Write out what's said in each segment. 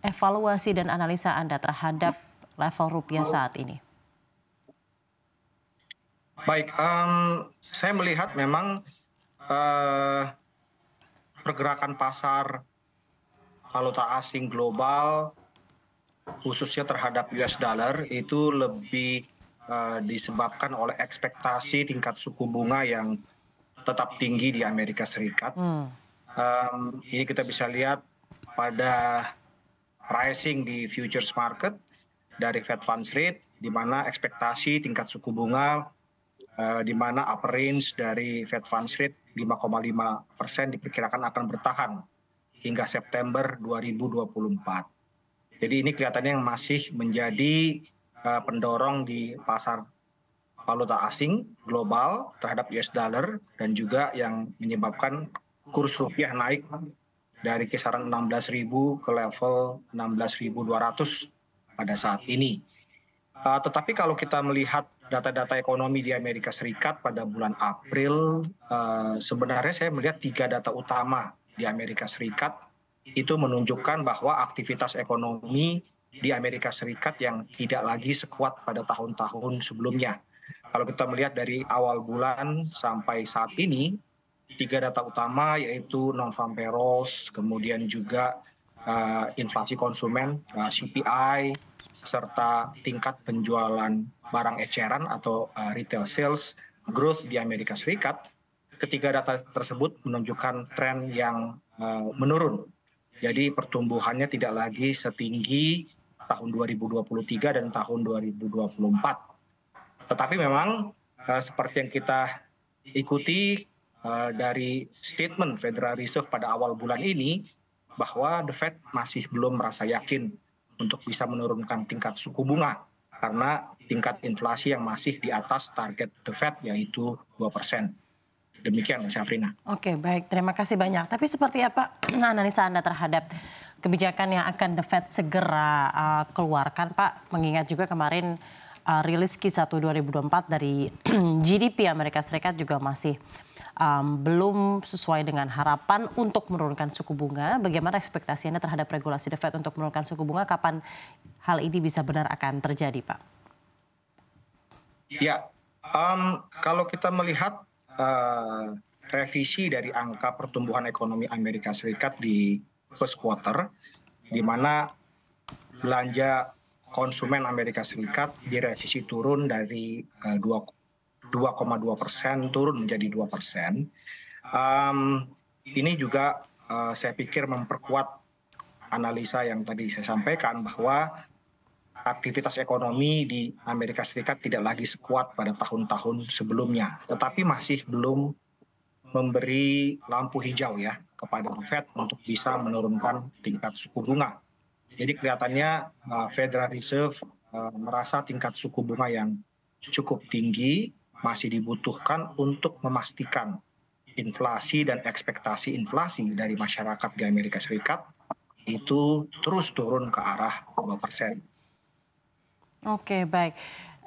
evaluasi dan analisa Anda terhadap level rupiah saat ini? Baik, saya melihat memang pergerakan pasar valuta asing global, khususnya terhadap US dollar, itu lebih disebabkan oleh ekspektasi tingkat suku bunga yang tetap tinggi di Amerika Serikat. Ini kita bisa lihat pada pricing di futures market dari Fed Funds Rate, di mana ekspektasi tingkat suku bunga di mana upper range dari Fed Funds Rate 5,5% diperkirakan akan bertahan hingga September 2024. Jadi ini kelihatannya yang masih menjadi pendorong di pasar valuta asing global terhadap US dollar dan juga yang menyebabkan kurs rupiah naik dari kisaran 16.000 ke level 16.200 pada saat ini. Tetapi kalau kita melihat data-data ekonomi di Amerika Serikat pada bulan April, sebenarnya saya melihat 3 data utama di Amerika Serikat itu menunjukkan bahwa aktivitas ekonomi di Amerika Serikat yang tidak lagi sekuat pada tahun-tahun sebelumnya. Kalau kita melihat dari awal bulan sampai saat ini, 3 data utama yaitu non-farm payrolls, kemudian juga inflasi konsumen, CPI, serta tingkat penjualan barang eceran atau retail sales growth di Amerika Serikat. Ketiga data tersebut menunjukkan tren yang menurun. Jadi pertumbuhannya tidak lagi setinggi tahun 2023 dan tahun 2024. Tetapi memang seperti yang kita ikuti dari statement Federal Reserve pada awal bulan ini, bahwa The Fed masih belum merasa yakin untuk bisa menurunkan tingkat suku bunga karena tingkat inflasi yang masih di atas target The Fed yaitu 2%. Demikian, Mas Afrina. Oke, baik. Terima kasih banyak. Tapi seperti apa analisa Anda terhadap kebijakan yang akan The Fed segera keluarkan, Pak? Mengingat juga kemarin rilis Q1 2024 dari GDP Amerika Serikat juga masih belum sesuai dengan harapan untuk menurunkan suku bunga. Bagaimana ekspektasi Anda terhadap regulasi The Fed untuk menurunkan suku bunga? Kapan hal ini bisa benar akan terjadi, Pak? Ya, kalau kita melihat revisi dari angka pertumbuhan ekonomi Amerika Serikat di first quarter, di mana belanja konsumen Amerika Serikat direvisi turun dari 2,2% turun menjadi 2%. Ini juga saya pikir memperkuat analisa yang tadi saya sampaikan bahwa aktivitas ekonomi di Amerika Serikat tidak lagi sekuat pada tahun-tahun sebelumnya, tetapi masih belum memberi lampu hijau ya kepada The Fed untuk bisa menurunkan tingkat suku bunga. Jadi kelihatannya Federal Reserve merasa tingkat suku bunga yang cukup tinggi masih dibutuhkan untuk memastikan inflasi dan ekspektasi inflasi dari masyarakat di Amerika Serikat itu terus turun ke arah 2%. Oke, baik.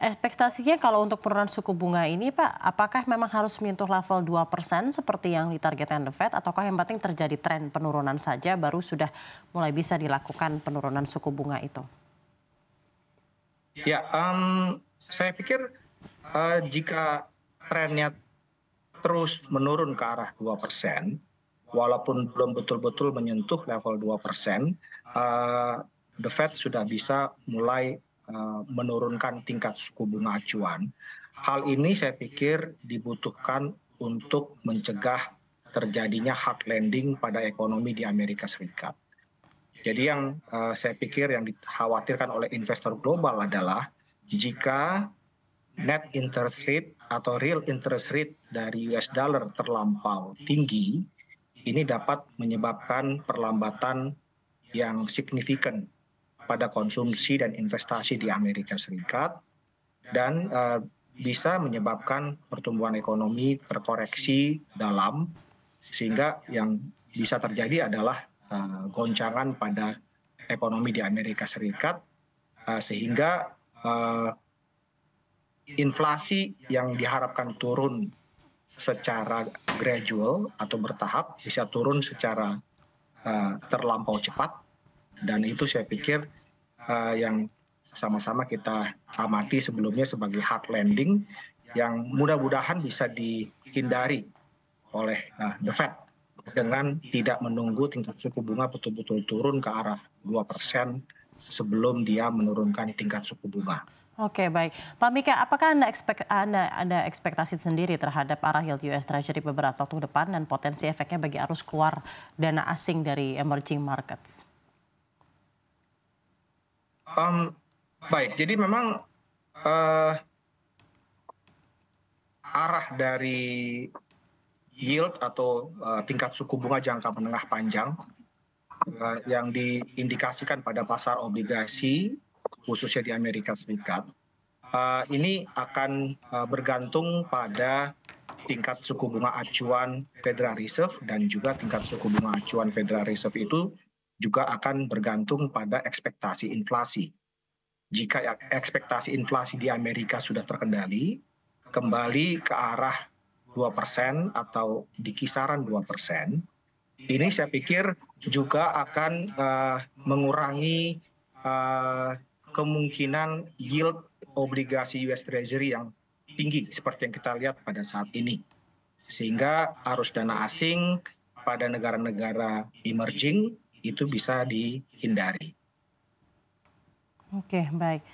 Ekspektasinya kalau untuk penurunan suku bunga ini, Pak, apakah memang harus menyentuh level 2% seperti yang ditargetkan The Fed, ataukah yang penting terjadi tren penurunan saja baru sudah mulai bisa dilakukan penurunan suku bunga itu? Ya, saya pikir jika trennya terus menurun ke arah 2%, walaupun belum betul-betul menyentuh level 2%, The Fed sudah bisa mulai menurunkan tingkat suku bunga acuan. Hal ini saya pikir dibutuhkan untuk mencegah terjadinya hard landing pada ekonomi di Amerika Serikat. Jadi yang saya pikir yang dikhawatirkan oleh investor global adalah jika net interest rate atau real interest rate dari US dollar terlampau tinggi, ini dapat menyebabkan perlambatan yang signifikan pada konsumsi dan investasi di Amerika Serikat dan bisa menyebabkan pertumbuhan ekonomi terkoreksi dalam, sehingga yang bisa terjadi adalah goncangan pada ekonomi di Amerika Serikat sehingga inflasi yang diharapkan turun secara gradual atau bertahap bisa turun secara terlampau cepat Dan itu saya pikir yang sama-sama kita amati sebelumnya sebagai hard landing yang mudah-mudahan bisa dihindari oleh The Fed dengan tidak menunggu tingkat suku bunga betul-betul turun ke arah 2% sebelum dia menurunkan tingkat suku bunga. Oke, baik. Pak Mika, apakah Anda ada ekspektasi sendiri terhadap arah yield US Treasury beberapa waktu depan dan potensi efeknya bagi arus keluar dana asing dari emerging markets? Baik, jadi memang arah dari yield atau tingkat suku bunga jangka menengah panjang yang diindikasikan pada pasar obligasi khususnya di Amerika Serikat ini akan bergantung pada tingkat suku bunga acuan Federal Reserve dan juga tingkat suku bunga acuan Federal Reserve itu juga akan bergantung pada ekspektasi inflasi. Jika ekspektasi inflasi di Amerika sudah terkendali, kembali ke arah 2% atau di kisaran 2%, ini saya pikir juga akan mengurangi kemungkinan yield obligasi US Treasury yang tinggi seperti yang kita lihat pada saat ini. Sehingga arus dana asing pada negara-negara emerging itu bisa dihindari. Oke, baik.